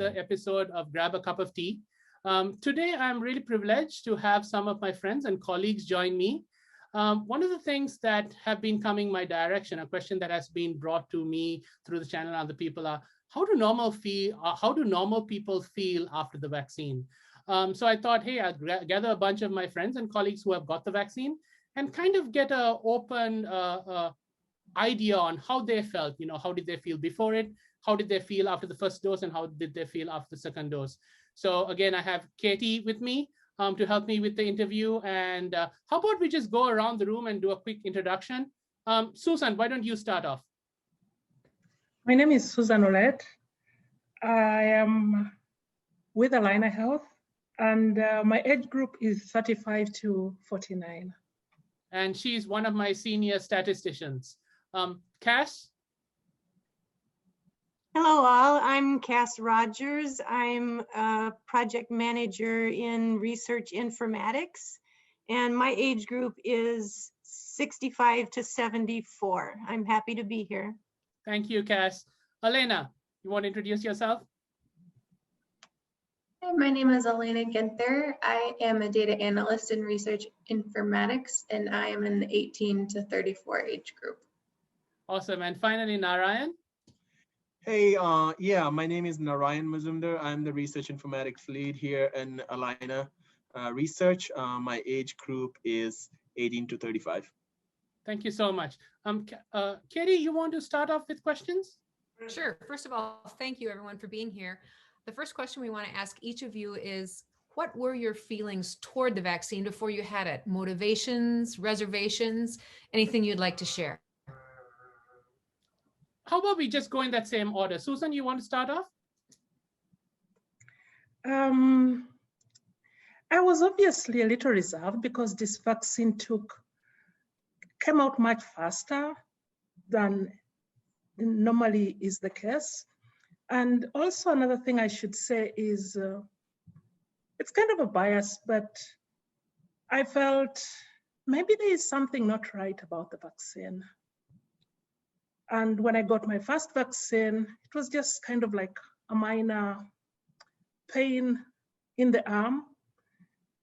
another episode of Grab a Cup of Tea. Today, I'm really privileged to have some of my friends and colleagues join me. One of the things that have been coming my direction, a question that has been brought to me through the channel and other people are, how do normal people feel after the vaccine? So I thought, hey, I'll gather a bunch of my friends and colleagues who have got the vaccine and kind of get an open idea on how they felt. How did they feel before it? How did they feel after the first dose? And how did they feel after the second dose? So again, I have Katie with me to help me with the interview. And how about we just go around the room and do a quick introduction? Susan, why don't you start off? My name is Susan Olet. I am with Alina Health, and my age group is 35 to 49. And she's one of my senior statisticians. Cass? Hello all, I'm Cass Rogers. I'm a project manager in research informatics, and my age group is 65 to 74. I'm happy to be here. Thank you, Cass. Elena, you want to introduce yourself? Hi, my name is Elena Ginther. I am a data analyst in research informatics, and I am in the 18 to 34 age group. Awesome. And finally, Narayan. Hey, yeah, my name is Narayan Mazumdar. I'm the research informatics lead here in Alina Research. My age group is 18 to 35. Thank you so much. Katie, you want to start off with questions? Sure. First of all, thank you everyone for being here. The first question we want to ask each of you is, what were your feelings toward the vaccine before you had it? Motivations, reservations, anything you'd like to share? How about we just go in that same order? Susan, you want to start off? I was obviously a little reserved because this vaccine came out much faster than normally is the case. And also another thing I should say is, it's kind of a bias, but I felt maybe there is something not right about the vaccine. And when I got my first vaccine, it was just kind of like a minor pain in the arm,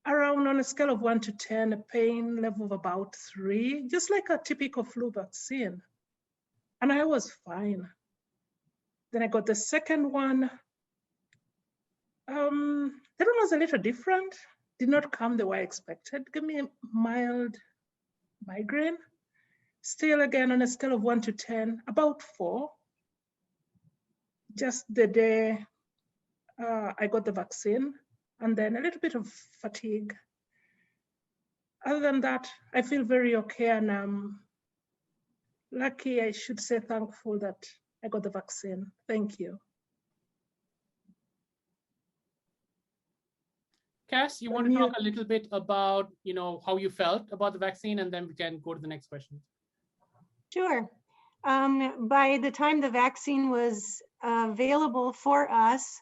around on a scale of 1 to 10, a pain level of about 3, just like a typical flu vaccine. And I was fine. Then I got the second one. That one was a little different, did not come the way I expected. Give me a mild migraine. Still, again, on a scale of 1 to 10, about 4. Just the day I got the vaccine, and then a little bit of fatigue. Other than that, I feel very okay, and I'm lucky, I should say thankful that I got the vaccine. Thank you. Cass, you want to talk a little bit about, how you felt about the vaccine, and then we can go to the next question. Sure. By the time the vaccine was available for us,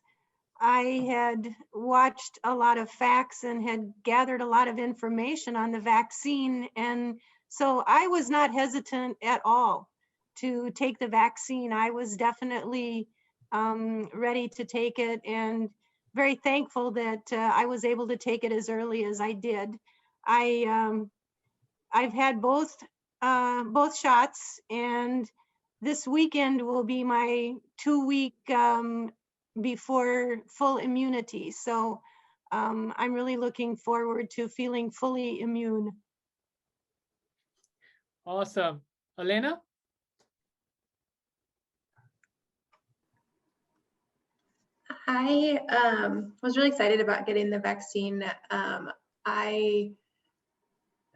I had watched a lot of facts and had gathered a lot of information on the vaccine. And so I was not hesitant at all to take the vaccine. I was definitely ready to take it, and very thankful that I was able to take it as early as I did. I've had both shots, and this weekend will be my 2-week before full immunity. So I'm really looking forward to feeling fully immune. Awesome. Elena? I was really excited about getting the vaccine.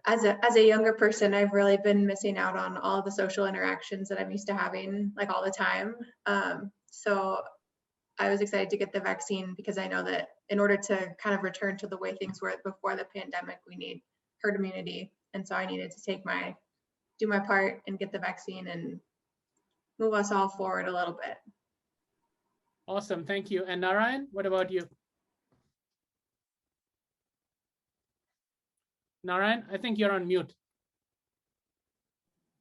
As a younger person, I've really been missing out on all the social interactions that I'm used to having, like all the time. So I was excited to get the vaccine because I know that in order to kind of return to the way things were before the pandemic, we need herd immunity. And so I needed to do my part and get the vaccine and move us all forward a little bit. Awesome, thank you. And Narayan, what about you? Narayan, I think you're on mute.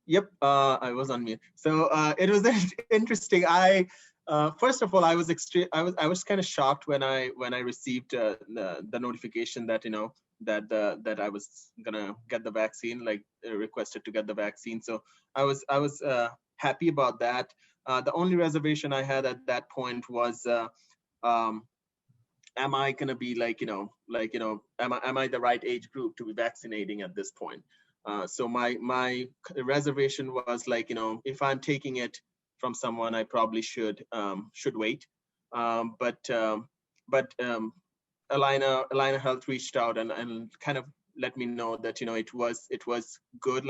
Yep, I was on mute. So it was interesting. First of all, I was kind of shocked when I received the notification that that I was gonna get the vaccine, like requested to get the vaccine. So I was happy about that. The only reservation I had at that point was, um, am I gonna be am I the right age group to be vaccinating at this point? So my reservation was if I'm taking it from someone, I probably should wait. But Alina Health reached out and kind of let me know that it was good,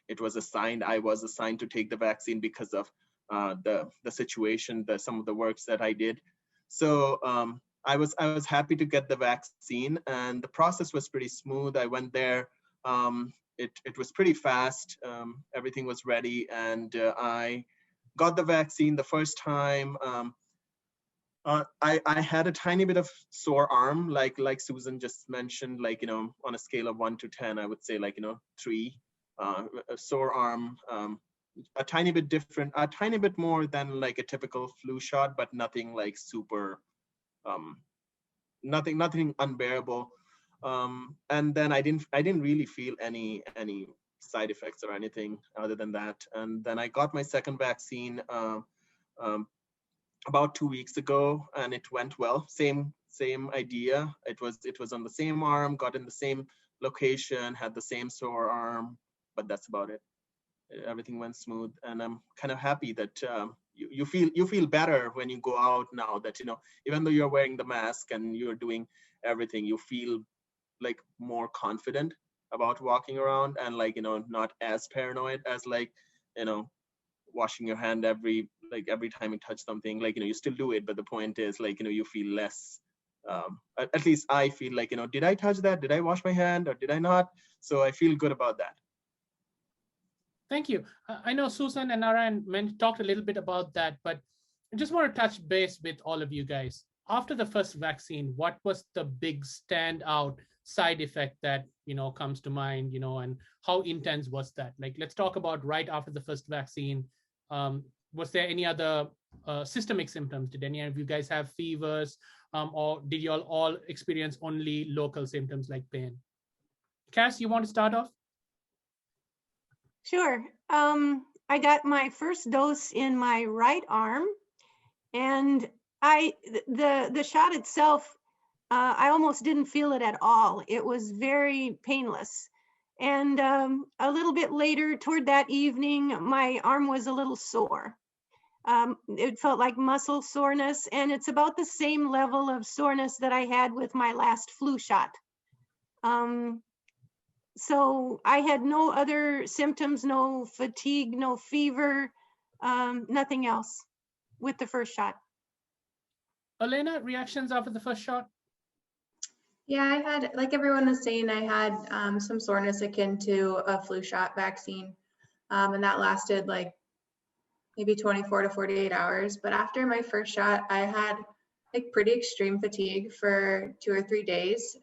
it was assigned. I was assigned to take the vaccine because of the situation, some of the works that I did. So I was happy to get the vaccine, and the process was pretty smooth. I went there. It was pretty fast. Everything was ready, and I got the vaccine the first time. I had a tiny bit of sore arm, like Susan just mentioned, on a scale of 1 to 10, I would say 3. A sore arm, a tiny bit different, a tiny bit more than like a typical flu shot, but nothing like super, nothing unbearable. And then I didn't really feel any side effects or anything other than that. And then I got my second vaccine about 2 weeks ago, and it went well. Same idea. It was on the same arm, got in the same location, had the same sore arm, but that's about it. Everything went smooth, and I'm kind of happy that you feel better when you go out now, that even though you're wearing the mask and you're doing everything, you feel like more confident about walking around, and not as paranoid as washing your hand every time you touch something. You still do it, but the point is you feel less, at least I feel did I touch that, did I wash my hand, or did I not? So I feel good about that. Thank you. I know Susan and Narayan talked a little bit about that, but I just want to touch base with all of you guys. After the first vaccine, what was the big standout side effect that comes to mind, and how intense was that? Let's talk about right after the first vaccine. Was there any other systemic symptoms? Did any of you guys have fevers, or did you all experience only local symptoms like pain? Cass, you want to start off? Sure. I got my first dose in my right arm, and the shot itself, I almost didn't feel it at all. It was very painless. And a little bit later, toward that evening, my arm was a little sore. It felt like muscle soreness, and it's about the same level of soreness that I had with my last flu shot. So I had no other symptoms, no fatigue, no fever, nothing else with the first shot. Elena, reactions after the first shot? Yeah, I had, like everyone was saying, I had some soreness akin to a flu shot vaccine, and that lasted maybe 24 to 48 hours. But after my first shot, I had pretty extreme fatigue for 2 or 3 days.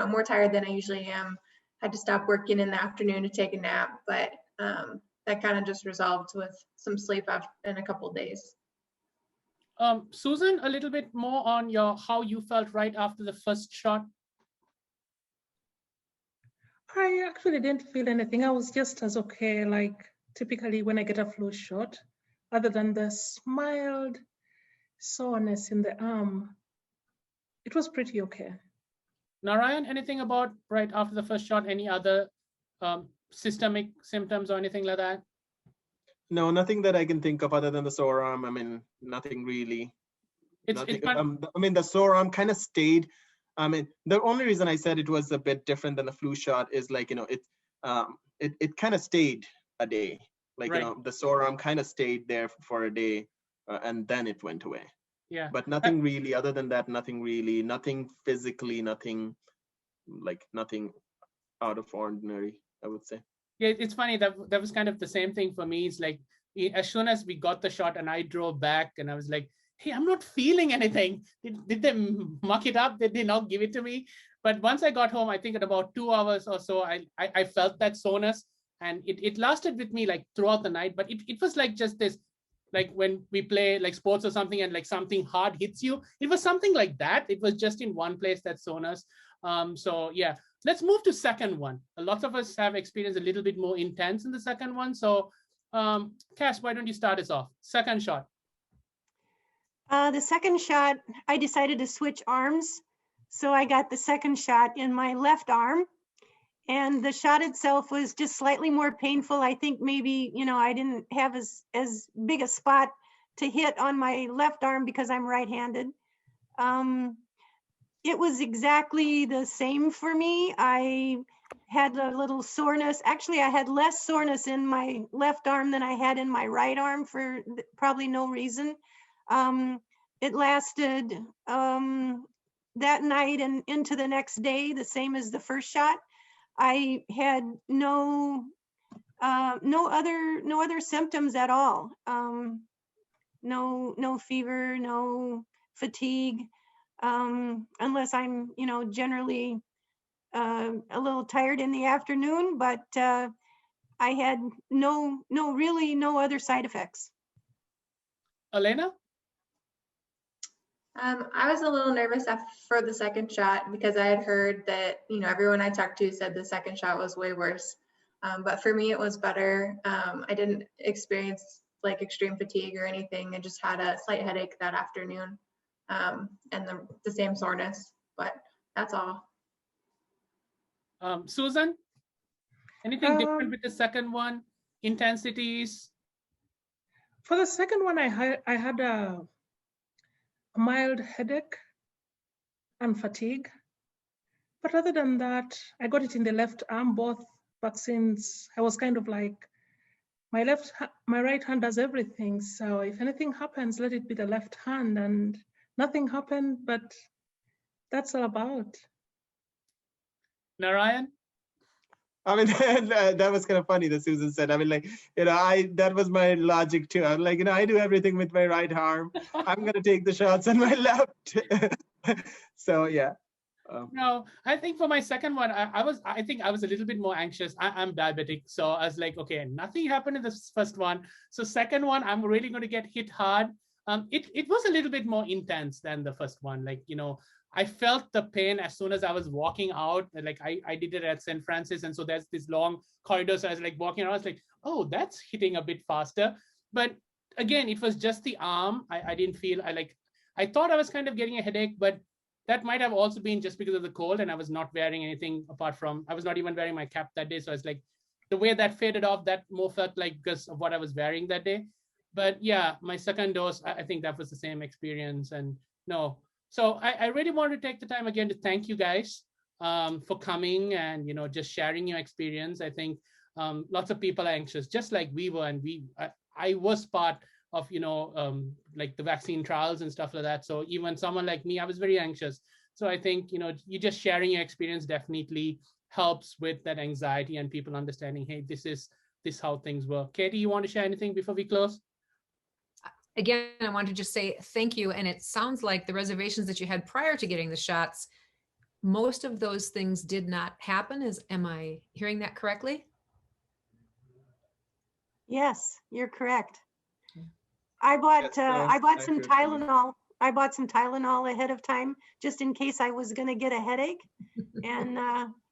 More tired than I usually am. Had to stop working in the afternoon to take a nap, but that kind of just resolved with some sleep in a couple of days. Susan, a little bit more on how you felt right after the first shot. I actually didn't feel anything. I was just as okay, typically when I get a flu shot, other than the mild soreness in the arm. It was pretty okay. Narayan, anything about right after the first shot? Any other systemic symptoms or anything like that? No, nothing that I can think of other than the sore arm. I mean, nothing really. The sore arm kind of stayed. I mean, the only reason I said it was a bit different than the flu shot is it kind of stayed a day. Right. The sore arm kind of stayed there for a day, and then it went away. Yeah. But nothing really, other than that, nothing physically, nothing out of ordinary, I would say. Yeah, it's funny that was kind of the same thing for me. It's as soon as we got the shot and I drove back and I was like, hey, I'm not feeling anything. Did they muck it up? Did they not give it to me? But once I got home, I think at about 2 hours or so, I felt that soreness, and it lasted with me throughout the night, but it was just this like when we play like sports or something and like something hard hits you. It was something like that. It was just in one place that shown us. So yeah, let's move to second one. Lots of us have experienced a little bit more intense in the second one. So Cass, why don't you start us off? Second shot. The second shot, I decided to switch arms. So I got the second shot in my left arm. And the shot itself was just slightly more painful. I think maybe, I didn't have as big a spot to hit on my left arm because I'm right-handed. It was exactly the same for me. I had a little soreness. Actually, I had less soreness in my left arm than I had in my right arm for probably no reason. It lasted that night and into the next day, the same as the first shot. I had no other symptoms at all. No fever, no fatigue, unless I'm generally a little tired in the afternoon. But I had really no other side effects. Elena? I was a little nervous for the second shot because I had heard that, everyone I talked to said the second shot was way worse. But for me, it was better. I didn't experience like extreme fatigue or anything. I just had a slight headache that afternoon and the same soreness, but that's all. Susan, anything different with the second one? Intensities? For the second one, I had a mild headache and fatigue. But other than that, I got it in the left arm, both vaccines. I was kind of like, my right hand does everything. So if anything happens, let it be the left hand. And nothing happened, but that's all about. Narayan? I mean, that was kind of funny that Susan said. I mean, like, that was my logic too. I'm like, I do everything with my right arm. I'm going to take the shots on my left. So, yeah. No, I think for my second one, I think I was a little bit more anxious. I'm diabetic. So I was like, okay, nothing happened in the first one. So second one, I'm really going to get hit hard. It was a little bit more intense than the first one. Like, I felt the pain as soon as I was walking out. Like I did it at St. Francis. And so there's this long corridor. So I was like walking around, I was like, oh, that's hitting a bit faster. But again, it was just the arm. I didn't feel, I thought I was kind of getting a headache, but that might have also been just because of the cold. And I was not wearing anything apart from, I was not even wearing my cap that day. So I was like, the way that faded off, that more felt like because of what I was wearing that day. But yeah, my second dose, I think that was the same experience. And no. So I really want to take the time again to thank you guys for coming and, just sharing your experience. I think lots of people are anxious, just like we were. And I was part of, like the vaccine trials and stuff like that. So even someone like me, I was very anxious. So I think, you just sharing your experience definitely helps with that anxiety and people understanding, hey, this is how things work. Katie, you want to share anything before we close? Again, I want to just say thank you. And it sounds like the reservations that you had prior to getting the shots, most of those things did not happen. Am I hearing that correctly? Yes, you're correct. I bought some Tylenol. I bought some Tylenol ahead of time just in case I was going to get a headache, and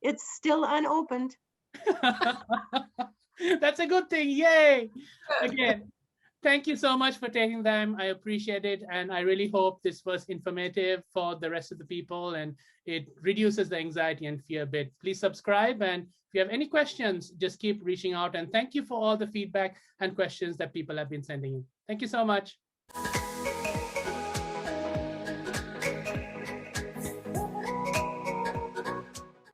it's still unopened. That's a good thing. Yay! Again. Thank you so much for taking time. I appreciate it. And I really hope this was informative for the rest of the people and it reduces the anxiety and fear a bit. Please subscribe. And if you have any questions, just keep reaching out. And thank you for all the feedback and questions that people have been sending in. Thank you so much.